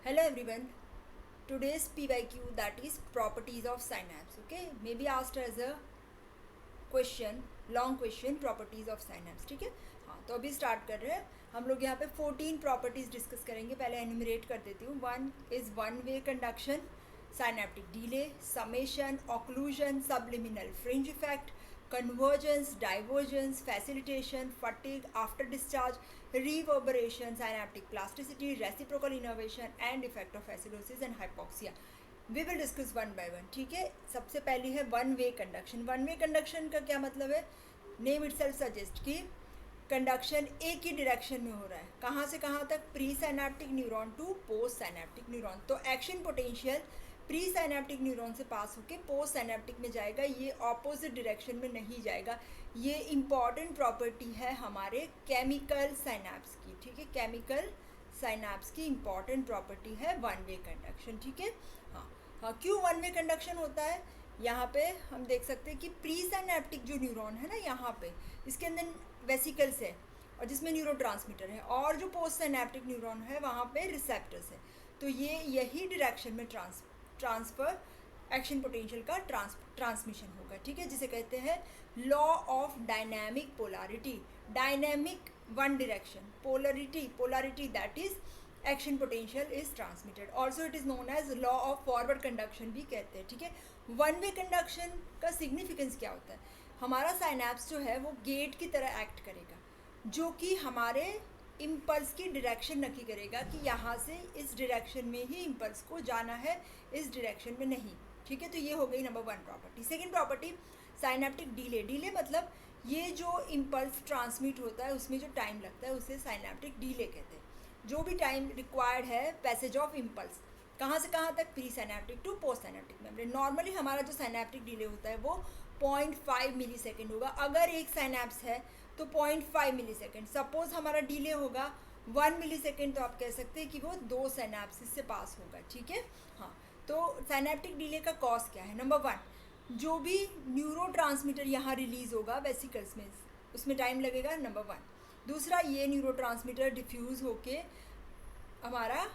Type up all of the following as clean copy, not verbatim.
Hello everyone. Today's PYQ, that is properties of synapse. Okay, maybe asked as a question, long question, properties of synapse. ठीक है, हाँ तो अभी start कर रहे हैं. हम लोग यहाँ पे 14 प्रॉपर्टीज़ डिस्कस करेंगे. पहले एन्यूमरेट कर देती हूँ. One is one way conduction, synaptic delay, summation, occlusion, subliminal fringe effect, convergence, divergence, facilitation, fatigue after discharge, reverberation, synaptic plasticity, reciprocal innervation and effect of acidosis and hypoxia. We will discuss one by one. ठीक है, सबसे पहली है one way conduction. One वे conduction का क्या मतलब है? Name itself suggest कि कंडक्शन एक ही डायरेक्शन में हो रहा है. कहाँ से कहाँ तक? Pre synaptic neuron to post synaptic neuron. तो action potential pre synaptic neuron से पास होकर पोस्ट साइनेप्टिक में जाएगा. ये ऑपोजिट डायरेक्शन में नहीं जाएगा. ये इम्पॉर्टेंट प्रॉपर्टी है हमारे केमिकल साइनैप्स की. ठीक है, केमिकल साइनैप्स की इम्पॉर्टेंट प्रॉपर्टी है वन वे कंडक्शन. ठीक है, हाँ, क्यों वन वे कंडक्शन होता है? यहाँ पे हम देख सकते हैं कि प्री साइनेप्टिक जो न्यूरॉन है ना, यहाँ पे इसके अंदर वेसिकल्स है और जिसमें न्यूरोट्रांसमीटर है, और जो पोस्ट साइनेप्टिक न्यूरॉन है वहाँ पे रिसेप्टर्स है. तो ये यही डायरेक्शन में ट्रांसफ़र एक्शन पोटेंशियल का ट्रांसमिशन होगा. ठीक है, जिसे कहते हैं law of dynamic polarity. Dynamic one direction, polarity that is action potential is transmitted. Also it is known as law of forward conduction भी कहते हैं. ठीक है, वन वे कंडक्शन का सिग्निफिकेंस क्या होता है? हमारा साइनैप्स जो है वो गेट की तरह एक्ट करेगा, जो कि हमारे इम्पल्स की डायरेक्शन नक्की करेगा कि यहाँ से इस डायरेक्शन में ही इम्पल्स को जाना है, इस डायरेक्शन में नहीं. ठीक है, तो ये हो गई number one property. Second property, synaptic delay. Delay मतलब ये जो इम्पल्स ट्रांसमिट होता है उसमें जो टाइम लगता है उसे साइनेप्टिक डिले कहते हैं. जो भी टाइम रिक्वायर्ड है पैसेज ऑफ इम्पल्स कहाँ से कहाँ तक, pre synaptic to post synaptic membrane. Normally हमारा जो साइनेप्टिक डिले होता है वो 0.5 मिली सेकेंड होगा. अगर एक साइनैप्स है तो 0.5 मिली सेकेंड. सपोज हमारा डिले होगा 1 मिली सेकेंड, तो आप कह सकते हैं कि वो 2 साइनैप्सिस से पास होगा. ठीक है, हाँ. तो साइनेप्टिक डिले का कॉज क्या है? नंबर वन, जो भी न्यूरोट्रांसमीटर यहाँ रिलीज़ होगा वेसिकल्स में, उसमें टाइम लगेगा. Number one. दूसरा, ये न्यूरोट्रांसमीटर डिफ्यूज़ होके हमारा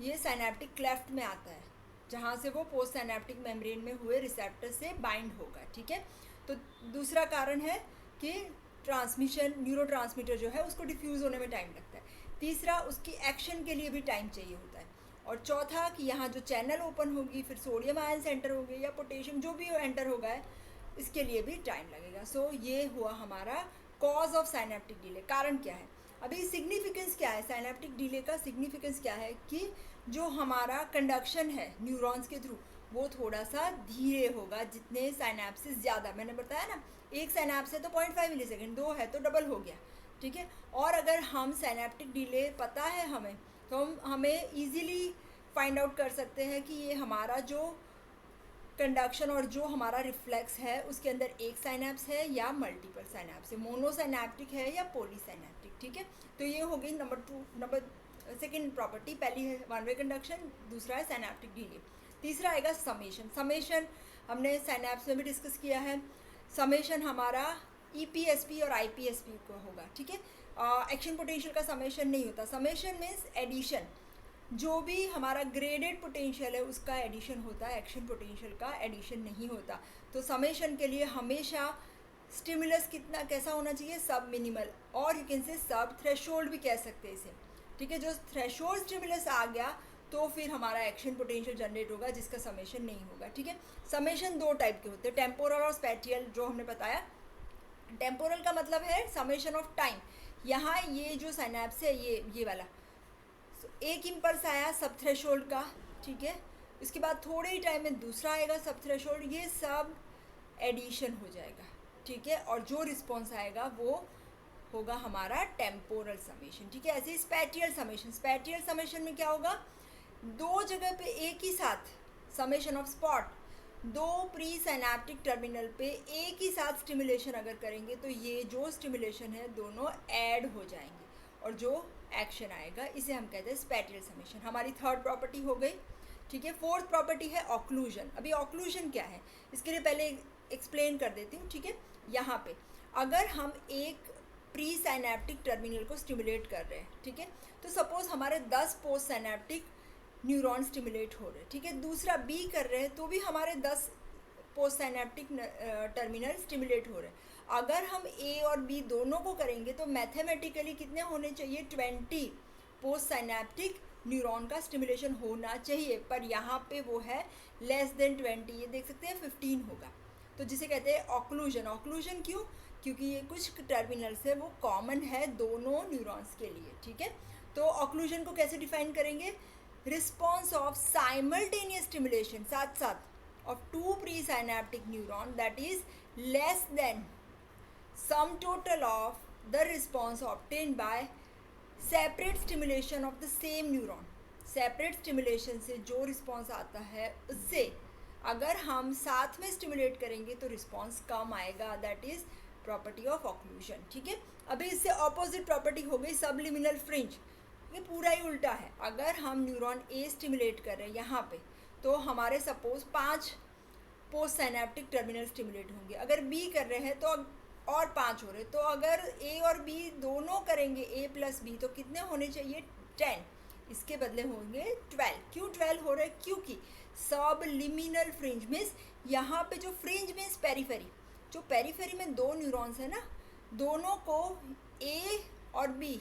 ये साइनेप्टिक क्लेफ्ट में आता है, जहाँ से वो पोस्ट साइनेप्टिक मेम्ब्रेन में हुए रिसेप्टर से बाइंड होगा. ठीक है, तो दूसरा कारण है कि ट्रांसमिशन, न्यूरोट्रांसमीटर जो है उसको डिफ्यूज़ होने में टाइम लगता है. तीसरा, उसकी एक्शन के लिए भी टाइम चाहिए होता है. और चौथा कि यहाँ जो चैनल ओपन होगी, फिर सोडियम आयन एंटर होगी या पोटेशियम जो भी एंटर होगा है, इसके लिए भी टाइम लगेगा. सो ये हुआ हमारा कॉज ऑफ साइनेप्टिक डिले. कारण क्या है? अभी सिग्निफिकेंस क्या है? साइनेप्टिक डिले का सिग्निफिकेंस क्या है कि जो हमारा कंडक्शन है न्यूरॉन्स के थ्रू वो थोड़ा सा धीरे होगा. जितने साइनैप्सिस ज़्यादा, मैंने बताया ना, एक साइनैप्स है तो 0.5 मिली सेकेंड, 2 है तो डबल हो गया. ठीक है, और अगर हम साइनेप्टिक डिले पता है हमें, तो हमें ईजीली फाइंड आउट कर सकते हैं कि ये हमारा जो कंडक्शन और जो हमारा रिफ्लेक्स है उसके अंदर एक साइनैप्स है या मल्टीपल साइनैप्स है, मोनोसाइनैप्टिक है या पॉलीसाइनैप्टिक. ठीक है, तो ये हो गई नंबर सेकेंड प्रॉपर्टी. पहली है वन वे कंडक्शन, दूसरा है साइनैप्टिक डिले. तीसरा आएगा समेशन. समेशन हमने साइनैप्स में भी डिस्कस किया है. समेशन हमारा ईपीएसपी और आईपीएसपी को होगा. ठीक है, एक्शन पोटेंशियल का समेशन नहीं होता. Summation means addition. जो भी हमारा ग्रेडेड पोटेंशियल है उसका एडिशन होता है, एक्शन पोटेंशियल का एडिशन नहीं होता. तो समेशन के लिए हमेशा स्टिमुलस कितना कैसा होना चाहिए? सब मिनिमल, और यू कैन से सब थ्रेशोल्ड भी कह सकते हैं इसे. ठीक है, जो थ्रेशोल्ड स्टिमुलस आ गया तो फिर हमारा एक्शन पोटेंशियल जनरेट होगा जिसका समेशन नहीं होगा. ठीक है, समेशन दो टाइप के होते हैं, टेम्पोरल और स्पैटियल, जो हमने बताया. टेम्पोरल का मतलब है समेशन ऑफ टाइम. यहाँ ये जो साइनैप्स है ये वाला, एक इम्पल्स आया सब थ्रेशोल्ड का. ठीक है, उसके बाद थोड़े ही टाइम में दूसरा आएगा सब थ्रेशोल्ड, ये सब एडिशन हो जाएगा. ठीक है, और जो रिस्पॉन्स आएगा वो होगा हमारा टेम्पोरल समेशन. ठीक है, ऐसे ही स्पैटियल समेशन. स्पैटियल समेशन में क्या होगा? दो जगह पे एक ही साथ समेशन ऑफ स्पॉट, दो प्री साइनेप्टिक टर्मिनल पे एक ही साथ स्टिमुलेशन अगर करेंगे तो ये जो स्टिमुलेशन है दोनों ऐड हो जाएंगे और जो एक्शन आएगा इसे हम कहते हैं स्पैटियल समेशन. हमारी थर्ड प्रॉपर्टी हो गई. ठीक है, फोर्थ प्रॉपर्टी है ऑक्लूजन. अभी ऑक्लूजन क्या है इसके लिए पहले एक्सप्लेन कर देती हूँ. ठीक है, यहाँ पे अगर हम एक प्री साइनेप्टिक टर्मिनल को स्टिमुलेट कर रहे हैं, ठीक है, तो सपोज़ हमारे 10 पोस्ट साइनेप्टिक न्यूरॉन स्टिमुलेट हो रहे हैं, ठीक है। दूसरा बी कर रहे हैं तो भी हमारे 10 पोस्ट साइनेप्टिक टर्मिनल स्टिमुलेट हो रहे हैं। अगर हम ए और बी दोनों को करेंगे तो मैथमेटिकली कितने होने चाहिए, 20 पोस्ट साइनेप्टिक न्यूरॉन का स्टिमुलेशन होना चाहिए, पर यहाँ पे वो है लेस देन 20, ये देख सकते हैं 15 होगा। तो जिसे कहते हैं ऑक्लूजन। ऑक्लूजन क्यों, क्योंकि ये कुछ टर्मिनल्स है वो कॉमन है दोनों न्यूरॉन्स के लिए, ठीक है। तो ऑक्लूजन को कैसे डिफाइन करेंगे, रिस्पॉन्स ऑफ साइमल्टेनियस स्टिमुलेशन साथ साथ of 2 pre synaptic neuron that is less then sum total of the response obtained by separate stimulation of the same neuron. Separate stimulation से जो रिस्पॉन्स आता है उससे अगर हम साथ में स्टिमुलेट करेंगे तो रिस्पॉन्स कम आएगा, that is property of occlusion, ठीक है। अभी इससे ऑपोजिट प्रॉपर्टी हो गई सबलिमिनल फ्रिंज। ये पूरा ही उल्टा है। अगर हम न्यूरॉन ए स्टिमुलेट कर रहे हैं यहाँ पे तो हमारे suppose 5 post synaptic terminal stimulate होंगे, अगर बी कर रहे हैं तो और 5 हो रहे, तो अगर ए और बी दोनों करेंगे ए प्लस बी तो कितने होने चाहिए, 10, इसके बदले होंगे 12। क्यों 12 हो रहे, क्योंकि सबलिमिनल फ्रिंज मीन्स यहाँ पे जो फ्रिंज मीन्स पेरीफेरी, जो पेरीफेरी में 2 न्यूरॉन्स है ना, दोनों को ए और बी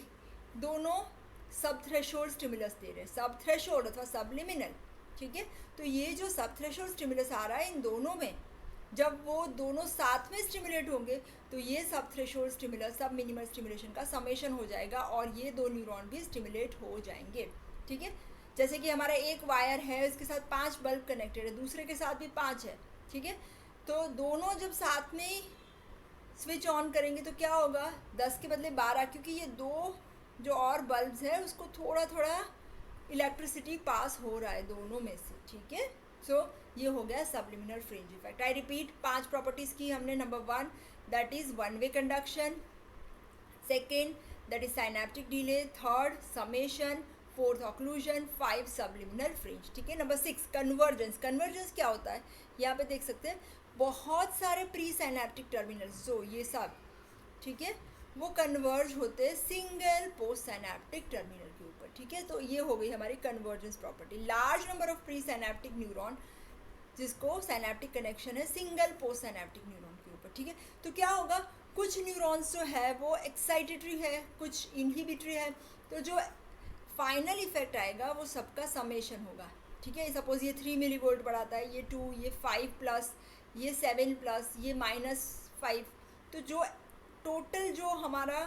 दोनों सब थ्रेशोल्ड स्टिमुलस दे रहे हैं, सब थ्रेशोल्ड अथवा सबलिमिनल, ठीक है। तो ये जो सब थ्रेशोल्ड स्टिमुलस आ रहा है इन दोनों में, जब वो दोनों साथ में स्टिमुलेट होंगे तो ये सब थ्रेशोल्ड स्टिमुलस सब मिनिमल स्टिमुलेशन का समेशन हो जाएगा और ये 2 न्यूरॉन भी स्टिमुलेट हो जाएंगे, ठीक है। जैसे कि हमारा एक वायर है, इसके साथ 5 बल्ब कनेक्टेड है, दूसरे के साथ भी 5 है, ठीक है। तो दोनों जब साथ में स्विच ऑन करेंगे तो क्या होगा, 10 के बदले 12, क्योंकि ये 2 जो और बल्ब्स है उसको थोड़ा थोड़ा इलेक्ट्रिसिटी पास हो रहा है दोनों में से, ठीक है। सो ये हो गया subliminal fringe effect. I repeat, 5 properties की हमने। Number 1 that is one way conduction, second that is synaptic delay, third summation, fourth occlusion, 5 subliminal fringe, ठीक है। Number 6 convergence. कन्वर्जेंस क्या होता है, यहाँ पे देख सकते हैं बहुत सारे प्री साइनेप्टिक टर्मिनल्स जो ये सब, ठीक है, वो कन्वर्ज होते हैं सिंगल पोस्ट साइनेप्टिक टर्मिनल के ऊपर, ठीक है। तो ये हो गई हमारी convergence property. Large number of pre synaptic neuron जिसको साइनेप्टिक कनेक्शन है सिंगल पोस्ट साइनेप्टिक न्यूरॉन के ऊपर, ठीक है। तो क्या होगा, कुछ न्यूरॉन्स जो है वो एक्साइटेटरी है, कुछ इनहिबिटरी है, तो जो फाइनल इफेक्ट आएगा वो सबका समेशन होगा, ठीक है। सपोज ये 3 मिलीवोल्ट बढ़ाता है, ये 2, ये 5 प्लस, ये 7 प्लस, ये -5, तो जो टोटल जो हमारा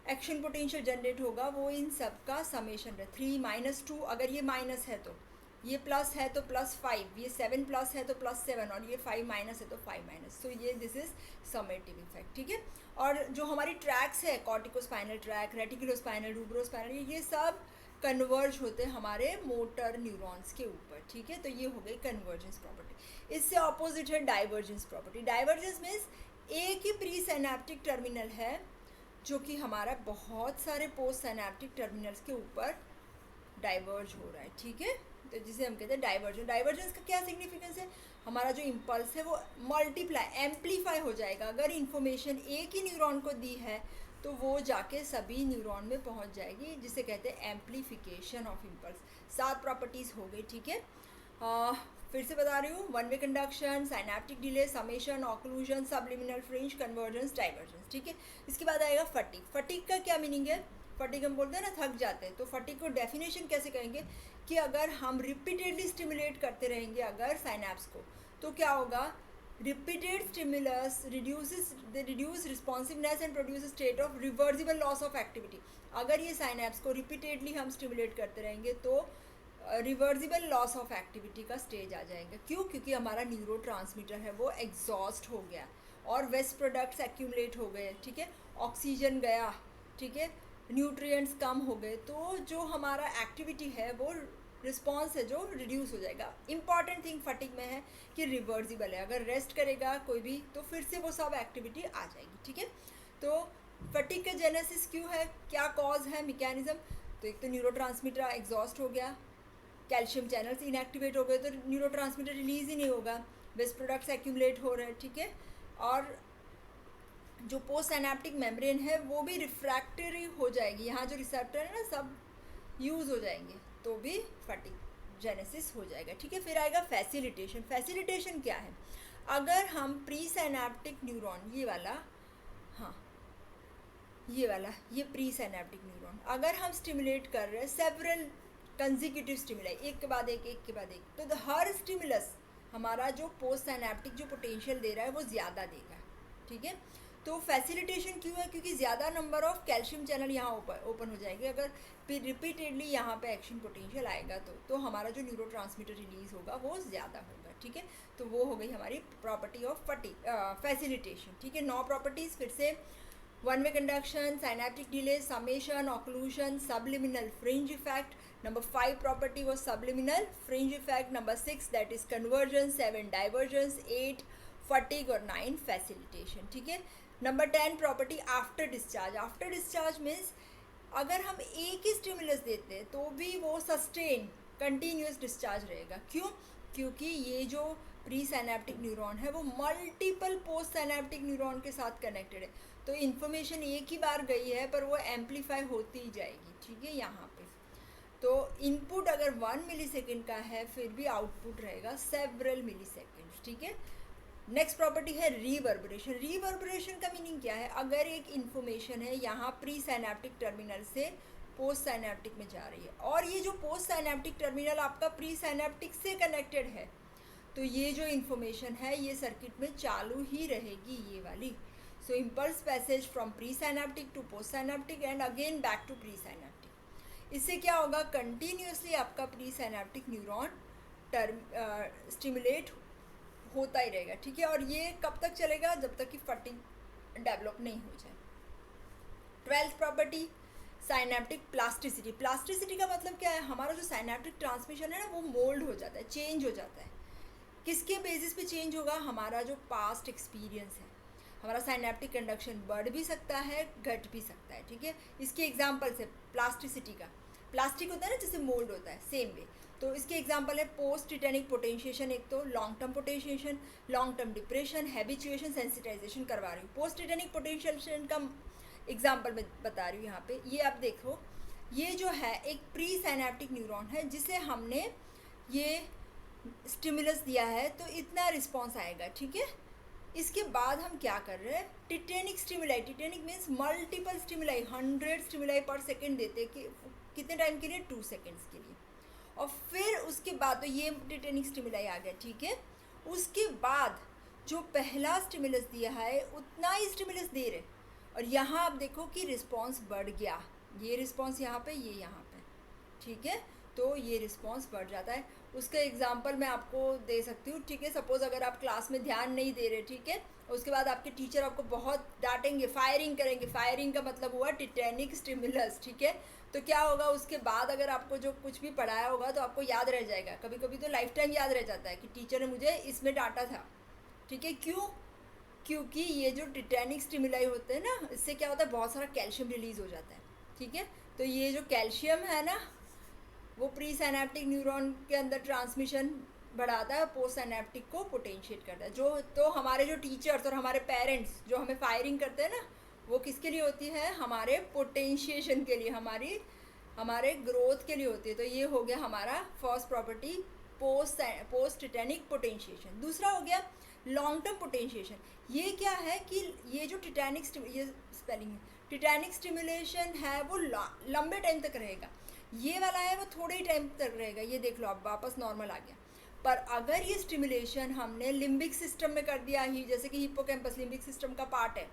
एक्शन पोटेंशियल जनरेट होगा वो इन सब का समेशन है। 3 - 2, अगर ये माइनस है तो ये प्लस है तो +5, ये 7 प्लस है तो +7 और ये 5 माइनस है तो 5 माइनस, तो ये दिस इज समेटिव इफेक्ट, ठीक है। और जो हमारी ट्रैक्स है, कॉर्टिकोस्पाइनल ट्रैक, रेटिकुलोस्पाइनल, रूब्रोस्पाइनल, ये सब कन्वर्ज होते हैं हमारे मोटर न्यूरॉन्स के ऊपर, ठीक है। तो ये हो गई कन्वर्जेंस प्रॉपर्टी। इससे ऑपोजिट है डाइवर्जेंस प्रॉपर्टी। डाइवर्जेंस मीन्स एक ही प्री साइनेप्टिक टर्मिनल है जो कि हमारा बहुत सारे पोस्ट साइनेप्टिक टर्मिनल्स के ऊपर डाइवर्ज हो रहा है, ठीक है। तो जिसे हम कहते हैं डाइवर्जेंस। डाइवर्जेंस का क्या सिग्निफिकेंस है, हमारा जो इम्पल्स है वो मल्टीप्लाई एम्पलीफाई हो जाएगा। अगर इन्फॉर्मेशन एक ही न्यूरॉन को दी है तो वो जाके सभी न्यूरॉन में पहुंच जाएगी, जिसे कहते हैं एम्पलीफिकेशन ऑफ इम्पल्स। 7 प्रॉपर्टीज़ हो गई, ठीक है। फिर से बता रही हूँ, one way conduction, synaptic delay, summation, occlusion, subliminal fringe, convergence, divergence, ठीक है। इसके बाद आएगा फटीग। फटीग का क्या मीनिंग है, फटीग हम बोलते हैं ना थक जाते हैं, तो फटीग को डेफिनेशन कैसे करेंगे कि अगर हम रिपीटेडली स्टिमुलेट करते रहेंगे अगर साइनेप्स को, तो क्या होगा, repeated stimulus reduce responsiveness and produce state of reversible loss of activity. अगर ये साइनेप्स को रिपीटेडली हम स्टिमुलेट करते रहेंगे तो रिवर्सिबल लॉस ऑफ एक्टिविटी का स्टेज आ जाएगा। क्यों, क्योंकि हमारा न्यूरोट्रांसमीटर है वो एग्जॉस्ट हो गया और वेस्ट प्रोडक्ट्स एक्यूमुलेट हो गए, ठीक है, ऑक्सीजन गया, ठीक है, न्यूट्रिएंट्स कम हो गए, तो जो हमारा एक्टिविटी है वो रिस्पॉन्स है जो रिड्यूस हो जाएगा। इंपॉर्टेंट थिंग फटीग में है कि रिवर्सिबल है, अगर रेस्ट करेगा कोई भी तो फिर से वो सब एक्टिविटी आ जाएगी, ठीक है। तो फटीग का जेनेसिस क्यों है, क्या कॉज है, मैकेनिज्म, तो एक तो न्यूरोट्रांसमीटर एग्जॉस्ट हो गया, कैल्शियम चैनल्स इनएक्टिवेट हो गए तो न्यूरोट्रांसमीटर रिलीज ही नहीं होगा, वेस्ट प्रोडक्ट्स एक्यूमुलेट हो रहे हैं, ठीक है। और जो पोस्ट साइनेप्टिक मेम्ब्रेन है वो भी रिफ्रैक्टरी हो जाएगी, यहाँ जो रिसेप्टर है ना सब यूज़ हो जाएंगे, तो भी फटीग जेनेसिस हो जाएगा, ठीक है। फिर आएगा फैसिलिटेशन। फैसिलिटेशन क्या है? अगर हम प्री साइनेप्टिक न्यूरॉन, ये वाला, हाँ ये वाला, ये प्री साइनेप्टिक न्यूरॉन अगर हम स्टिमुलेट कर रहे हैं सेवरल कंजिक्यूटिव स्टिमुलाई, एक के बाद एक के बाद एक, तो हर स्टिमुलस हमारा जो पोस्ट साइनेप्टिक जो पोटेंशियल दे रहा है वो ज़्यादा देगा, ठीक है। तो फैसिलिटेशन क्यों है? क्योंकि ज़्यादा नंबर ऑफ कैल्शियम चैनल यहाँ ओपन हो जाएंगे। अगर रिपीटेडली यहाँ पे एक्शन पोटेंशियल आएगा तो हमारा जो न्यूरोट्रांसमीटर रिलीज होगा वो ज़्यादा होगा, ठीक है। तो वो हो गई हमारी प्रॉपर्टी ऑफ फैसिलिटेशन, ठीक है। 9 प्रॉपर्टीज़ फिर से: one way conduction, synaptic delay, summation, occlusion, subliminal fringe effect. Number 5 property was subliminal fringe effect. Number 6 that is convergence. 7 divergence. 8 fatigue और 9 facilitation, ठीक है। Number 10 property after discharge. After discharge means अगर हम एक ही stimulus देते हैं तो भी वो सस्टेन कंटिन्यूस डिस्चार्ज रहेगा। क्यों? क्योंकि ये जो प्री साइनेप्टिक न्यूरॉन है वो मल्टीपल पोस्ट साइनेप्टिक न्यूरॉन के साथ कनेक्टेड है, तो इन्फॉर्मेशन एक ही बार गई है पर वो एम्पलीफाई होती ही जाएगी, ठीक है। यहाँ पे तो इनपुट अगर 1 मिलीसेकेंड का है फिर भी आउटपुट रहेगा सेवरल मिलीसेकेंड्स, ठीक है। नेक्स्ट प्रॉपर्टी है रिवर्बरेशन। रिवर्बरेशन का मीनिंग क्या है? अगर एक इन्फॉर्मेशन है यहाँ प्री साइनेप्टिक टर्मिनल से पोस्ट साइनेप्टिक में जा रही है और ये जो पोस्ट साइनेप्टिक टर्मिनल आपका प्री साइनेप्टिक से कनेक्टेड है, तो ये जो इन्फॉर्मेशन है ये सर्किट में चालू ही रहेगी, ये वाली। So impulse passage from pre synaptic to post synaptic and again back to pre synaptic. इससे क्या होगा? कंटिन्यूसली आपका प्री साइनेप्टिक न्यूरॉन स्टिमुलेट होता ही रहेगा, ठीक है। और ये कब तक चलेगा? जब तक कि फटिग डेवलप नहीं हो जाए। 12th property synaptic plasticity. Plasticity का मतलब क्या है? हमारा जो साइनेप्टिक ट्रांसमिशन है ना वो मोल्ड हो जाता है, चेंज हो जाता है। किसके बेसिस पे चेंज होगा? हमारा जो पास्ट एक्सपीरियंस है। हमारा साइनेप्टिक कंडक्शन बढ़ भी सकता है, घट भी सकता है, ठीक है। इसके एग्जाम्पल्स है प्लास्टिसिटी का। प्लास्टिक होता है ना जैसे मोल्ड होता है, सेम वे। तो इसके एग्जाम्पल है पोस्ट टिटेनिक पोटेंशिएशन, एक तो long term potentiation, long term depression, habituation, sensitization करवा रही हूँ। पोस्ट टिटेनिक पोटेंशिएशन का एग्जाम्पल मैं बता रही हूँ यहाँ पे। ये आप देखो, ये जो है एक प्री साइनेप्टिक न्यूरॉन है जिसे हमने ये स्टिमुलस दिया है तो इतना रिस्पॉन्स आएगा, ठीक है। इसके बाद हम क्या कर रहे हैं? Tetanic stimuli. Tetanic means multiple stimuli, 100 stimuli per second देते कि कितने टाइम के लिए? 2 सेकेंड्स के लिए। और फिर उसके बाद तो ये टिटेनिक स्टिमुलाई आ गया, ठीक है। उसके बाद जो पहला स्टिमुलस दिया है उतना ही स्टिमुलस दे रहे, और यहाँ आप देखो कि रिस्पॉन्स बढ़ गया। ये रिस्पॉन्स यहाँ पे, ये यहाँ पे, ठीक है। तो ये रिस्पॉन्स बढ़ जाता है। उसका एग्जांपल मैं आपको दे सकती हूँ, ठीक है। सपोज़ अगर आप क्लास में ध्यान नहीं दे रहे, ठीक है, उसके बाद आपके टीचर आपको बहुत डांटेंगे, फायरिंग करेंगे। फायरिंग का मतलब हुआ टिटेनिक स्टिमुलस, ठीक है। तो क्या होगा? उसके बाद अगर आपको जो कुछ भी पढ़ाया होगा तो आपको याद रह जाएगा। कभी कभी तो लाइफ टाइम याद रह जाता है कि टीचर ने मुझे इसमें डांटा था, ठीक है। क्यों? क्योंकि ये जो टिटेनिक स्टिमुलाई होते हैं ना, इससे क्या होता है? बहुत सारा कैल्शियम रिलीज़ हो जाता है, ठीक है। तो ये जो कैल्शियम है ना वो प्री साइनेप्टिक न्यूरॉन के अंदर ट्रांसमिशन बढ़ाता है, पोस्ट साइनेप्टिक को पोटेंशिएट करता है। जो तो हमारे जो टीचर्स और हमारे पेरेंट्स जो हमें फायरिंग करते हैं ना, वो किसके लिए होती है? हमारे पोटेंशिएशन के लिए, हमारे ग्रोथ के लिए होती है। तो ये हो गया हमारा first property, post tetanic potentiation. दूसरा हो गया लॉन्ग टर्म पोटेंशिएशन। ये क्या है कि ये जो टिटेनिक स्टिमुलेशन है वो लंबे टाइम तक रहेगा। ये वाला है वो थोड़े ही टाइम तक रहेगा। ये देख लो, आप वापस नॉर्मल आ गया। पर अगर ये स्टिमुलेशन हमने लिम्बिक सिस्टम में कर दिया ही, जैसे कि हिप्पोकैम्पस लिम्बिक सिस्टम का पार्ट है,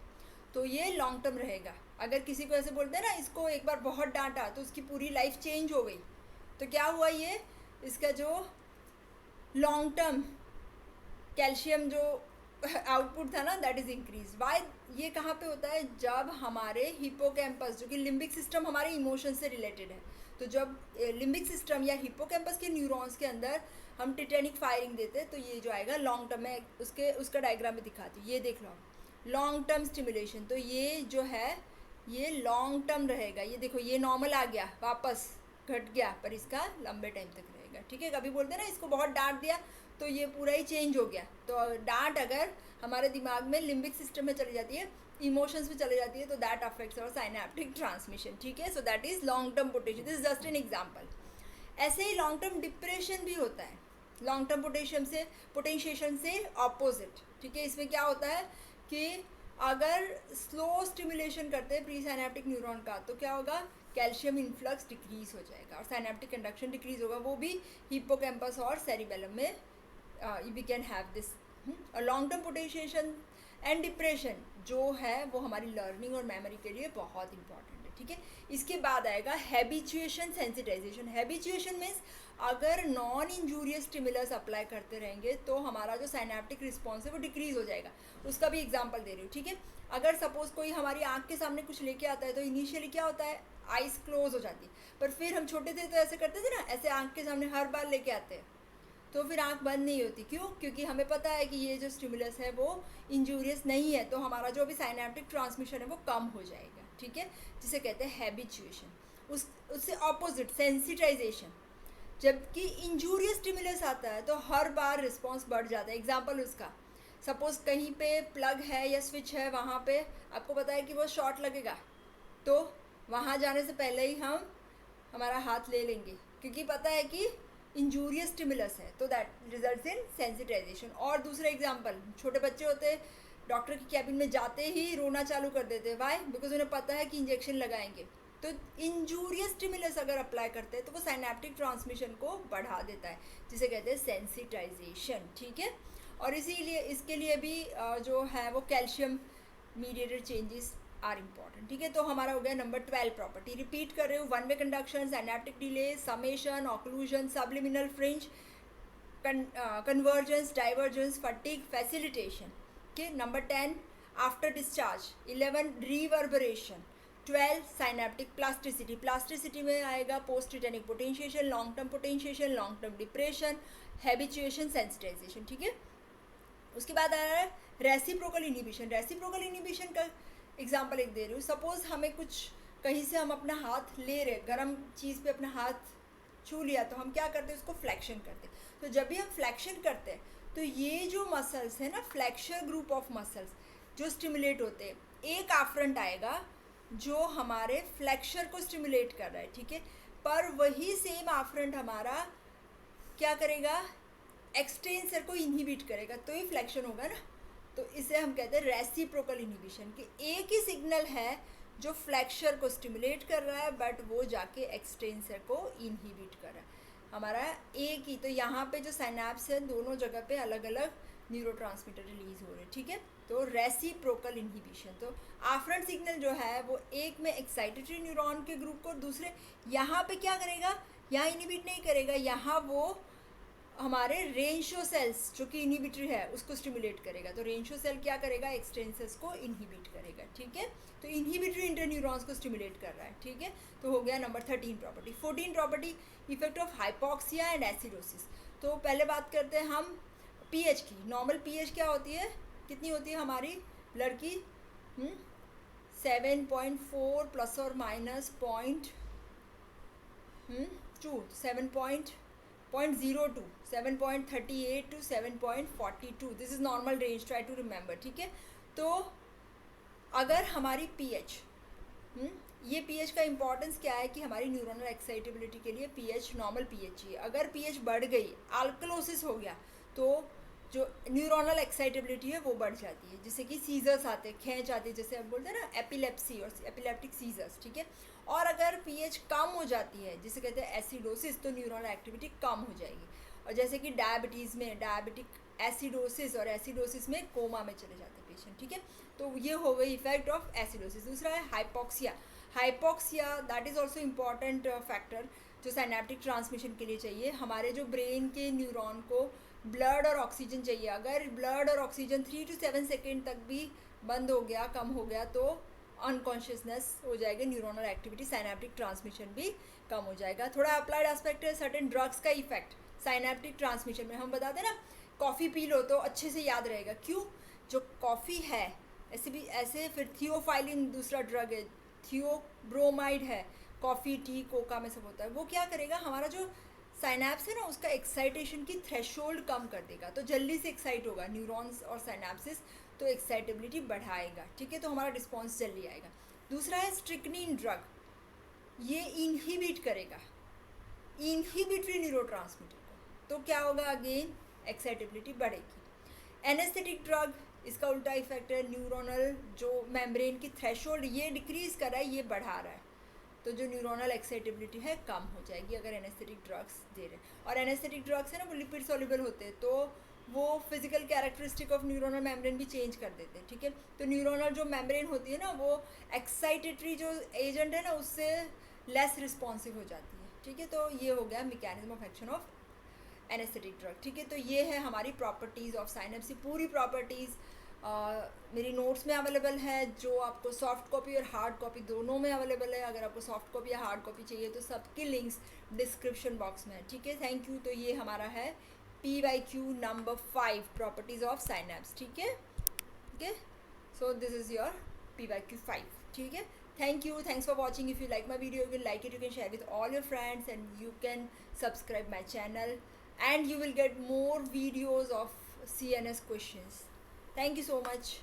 तो ये लॉन्ग टर्म रहेगा। अगर किसी को ऐसे बोलते हैं ना, इसको एक बार बहुत डांटा तो उसकी पूरी लाइफ चेंज हो गई, तो क्या हुआ? ये इसका जो लॉन्ग टर्म कैल्शियम जो आउटपुट था ना, दैट इज़ इंक्रीज। वाई? ये कहाँ पे होता है? जब हमारे हिप्पोकैम्पस, जो कि लिम्बिक सिस्टम हमारे इमोशन से रिलेटेड है, तो जब लिम्बिक सिस्टम या हिप्पोकैम्पस के न्यूरॉन्स के अंदर हम टिटेनिक फायरिंग देते हैं तो ये जो आएगा लॉन्ग टर्म में, उसका डायग्राम में दिखाती हूँ। ये देख लो, लॉन्ग टर्म स्टिमुलेशन। तो ये जो है ये लॉन्ग टर्म रहेगा। ये देखो, ये नॉर्मल आ गया, वापस घट गया, पर इसका लंबे टाइम तक रहेगा, ठीक है। कभी बोलते हैं ना इसको बहुत डांट दिया तो ये पूरा ही चेंज हो गया। तो डांट अगर हमारे दिमाग में लिम्बिक सिस्टम में चली जाती है, इमोशंस में चली जाती है, तो that affects our synaptic transmission, ठीक है। So that is long term potential. This is just an example. ऐसे ही लॉन्ग टर्म डिप्रेशन भी होता है, लॉन्ग टर्म पोटेंशिएशन से ऑपोजिट, ठीक है। इसमें क्या होता है कि अगर स्लो स्टिमुलेशन करते हैं प्री साइनेप्टिक न्यूरॉन का तो क्या होगा, कैल्शियम इन्फ्लक्स डिक्रीज हो जाएगा और साइनेप्टिक कंडक्शन डिक्रीज होगा, वो भी हिप्पोकैम्पस और सेरिबेलम में वी कैन हैव दिस। और long term potentiation and depression जो है वो हमारी लर्निंग और मेमोरी के लिए बहुत इंपॉर्टेंट है, ठीक है। इसके बाद आएगा हैबिचुएशन सेंसिटाइजेशन। हैबिचुएशन मीन्स अगर नॉन इंजूरियस स्टिमुलस अप्लाई करते रहेंगे तो हमारा जो साइनेप्टिक रिस्पॉन्स है वो डिक्रीज हो जाएगा। उसका भी एग्जांपल दे रही हूँ, ठीक है। अगर सपोज कोई हमारी आँख के सामने कुछ लेके आता है तो इनिशियली क्या होता है, आइज़ क्लोज हो जाती है, पर फिर हम छोटे थे तो ऐसे करते थे ना, ऐसे आँख के सामने हर बार लेके आते हैं तो फिर आंख बंद नहीं होती। क्यों? क्योंकि हमें पता है कि ये जो स्टिमुलस है वो इंजूरियस नहीं है, तो हमारा जो अभी साइनेप्टिक ट्रांसमिशन है वो कम हो जाएगा, ठीक है, जिसे कहते हैं हैबिचुएशन। उससे ऑपोजिट सेंसिटाइजेशन, जबकि इंजूरियस स्टिमुलस आता है तो हर बार रिस्पॉन्स बढ़ जाता है। एग्जाम्पल उसका, सपोज कहीं पे प्लग है या स्विच है, वहाँ पे आपको पता है कि वो शॉर्ट लगेगा, तो वहाँ जाने से पहले ही हम हमारा हाथ ले लेंगे क्योंकि पता है कि इंजूरियस स्टिमुलस है, तो दैट रिजल्ट्स इन सेंसिटाइजेशन। और दूसरा एग्जांपल, छोटे बच्चे होते हैं डॉक्टर की कैबिन में जाते ही रोना चालू कर देते हैं, वाई? बिकॉज उन्हें पता है कि इंजेक्शन लगाएंगे। तो इंजूरियस स्टिमुलस अगर अप्लाई करते हैं तो वो साइनेप्टिक ट्रांसमिशन को बढ़ा देता है, जिसे कहते हैं सेंसिटाइजेशन, ठीक है। और इसीलिए इसके लिए भी जो है वो calcium mediated changes are important, ठीक है। तो हमारा हो गया नंबर 12 प्रॉपर्टी। रिपीट कर रहे हो, वन वे conduction, synaptic delay, summation, occlusion, subliminal fringe, convergence, divergence, fatigue, facilitation, ठीक। Number 10 after discharge, 11 reverberation, 12 synaptic plasticity. Plasticity में आएगा post tetanic potentiation, long term potentiation, long term depression, habituation, sensitization, ठीक है। उसके बाद आ रहा है रेसिप्रोकल इनिबिशन। रेसिप्रोकल इनिबिशन का एग्जाम्पल एक दे रही हूँ। सपोज हमें कुछ कहीं से हम अपना हाथ ले रहे, गर्म चीज़ पे अपना हाथ छू लिया, तो हम क्या करते हैं, उसको फ्लैक्शन करते हैं। तो जब भी हम फ्लैक्शन करते हैं तो ये जो मसल्स है ना, फ्लैक्शर ग्रुप ऑफ मसल्स जो स्टिमुलेट होते हैं, एक आफ्रंट आएगा जो हमारे फ्लैक्शर को स्टिमुलेट कर रहा है, ठीक है। पर वही सेम आफ्रंट हमारा क्या करेगा, एक्सटेंसर को इनहिबिट करेगा, तो ही फ्लैक्शन होगा ना। तो इसे हम कहते हैं रेसिप्रोकल इनहिबिशन, कि एक ही सिग्नल है जो फ्लैक्शर को स्टिमुलेट कर रहा है बट वो जाके एक्सटेंसर को इनहिबिट कर रहा है, हमारा एक ही। तो यहाँ पे जो साइनैप्स है दोनों जगह पे अलग अलग न्यूरोट्रांसमीटर रिलीज हो रहे हैं, ठीक है। तो रेसिप्रोकल इनहिबिशन, तो आफ्रंट सिग्नल जो है वो एक में एक्साइटेटरी न्यूरॉन के ग्रुप को, दूसरे यहाँ पे क्या करेगा, यहाँ इनहिबिट नहीं करेगा, यहाँ वो हमारे रेंशो सेल्स जो कि इनहिबिटरी है उसको स्टिमुलेट करेगा। तो रेंशो सेल क्या करेगा, एक्सटेंसर्स को इनहिबिट करेगा, ठीक है। तो इनहिबिटरी इंटरन्यूरॉन्स को स्टिमुलेट कर रहा है, ठीक है। तो हो गया number 13 property. 14 property, effect of hypoxia and acidosis. तो पहले बात करते हैं हम पीएच की। नॉर्मल पीएच क्या होती है, कितनी होती है हमारी ब्लड की, 7.4 प्लस और minus point 2, 7.02, 7.38 to 7.42, this is normal range, try to remember, ठीक है। तो अगर हमारी पीएच, ये पीएच का इंपॉर्टेंस क्या है कि हमारी न्यूरोनल एक्साइटेबिलिटी के लिए पीएच नॉर्मल पीएच चाहिए। अगर पीएच बढ़ गई, अल्कलोसिस हो गया, तो जो न्यूरोनल एक्साइटेबिलिटी है वो बढ़ जाती है, जिससे कि सीजर्स आते हैं, खींच आती है, जैसे आप बोलते हैं ना एपिलेप्सी और एपिलेप्टिक सीजर्स, ठीक है। और अगर पीएच कम हो जाती है, जिसे कहते हैं एसिडोसिस, तो न्यूरोनल एक्टिविटी कम हो जाएगी। और जैसे कि डायबिटीज़ में डायबिटिक एसिडोसिस, और एसिडोसिस में कोमा में चले जाते हैं पेशेंट, ठीक है। तो ये हो गई इफेक्ट ऑफ एसिडोसिस। दूसरा है hypoxia. Hypoxia that is also important factor जो साइनेप्टिक ट्रांसमिशन के लिए चाहिए। हमारे जो ब्रेन के न्यूरॉन को ब्लड और ऑक्सीजन चाहिए, अगर ब्लड और ऑक्सीजन 3 to 7 सेकेंड तक भी बंद हो गया, कम हो गया, तो अनकॉन्शियसनेस हो जाएगा, न्यूरोनल एक्टिविटी, साइनेप्टिक ट्रांसमिशन भी कम हो जाएगा। थोड़ा अप्लाइड एस्पेक्ट है, सर्टेन ड्रग्स का इफेक्ट साइनेप्टिक ट्रांसमिशन में। हम बताते हैं ना, कॉफ़ी पी लो तो अच्छे से याद रहेगा। क्यों? जो कॉफ़ी है, ऐसे फिर थियोफाइलिन दूसरा ड्रग है, थियोब्रोमाइड है, कॉफ़ी, टी, कोका में सब होता है। वो क्या करेगा, हमारा जो साइनैप्स है ना, उसका एक्साइटेशन की थ्रेशोल्ड कम कर देगा, तो जल्दी से एक्साइट होगा न्यूरॉन्स और साइनैप्सिस, तो एक्साइटेबिलिटी बढ़ाएगा, ठीक है। तो हमारा रिस्पॉन्स जल्दी आएगा। दूसरा है स्ट्रिक्निन ड्रग, ये इनहिबिट करेगा इनहिबिटरी न्यूरोट्रांसमीटर को, तो क्या होगा, अगेन एक्साइटेबिलिटी बढ़ेगी। एनेस्थेटिक ड्रग, इसका उल्टा इफेक्ट है, न्यूरोनल जो मेम्ब्रेन की थ्रेशोल्ड ये डिक्रीज कर रहा है, ये बढ़ा रहा है, तो जो न्यूरोनल एक्साइटेबिलिटी है कम हो जाएगी अगर एनेस्थेटिक ड्रग्स दे रहे हैं। और एनेस्थेटिक ड्रग्स है ना, वो लिपिड सॉल्युबल होते हैं, तो वो physical characteristic of neuronal membrane भी चेंज कर देते हैं, ठीक है। तो न्यूरोनल जो मेम्ब्रेन होती है ना, वो एक्साइटेटरी जो एजेंट है ना, उससे लेस रिस्पॉन्सिव हो जाती है, ठीक है। तो ये हो गया mechanism of action of anaesthetic drug, ठीक है। तो ये है हमारी प्रॉपर्टीज़ ऑफ साइनेप्स। पूरी प्रॉपर्टीज़ मेरी नोट्स में अवेलेबल है, जो आपको सॉफ्ट कॉपी और हार्ड कॉपी दोनों में अवेलेबल है। अगर आपको सॉफ्ट कॉपी या हार्ड कॉपी चाहिए तो सबकी लिंक्स डिस्क्रिप्शन बॉक्स में है, ठीक है। Thank you. तो ये हमारा है PYQ number 5, properties of synapse, ठीक है। Okay, so this is your PYQ 5, ठीक है। Thank you. Thanks for watching. If you like my video, you can like it, you can share with all your friends, and you can subscribe my channel, and you will get more videos of CNS questions. Thank you so much.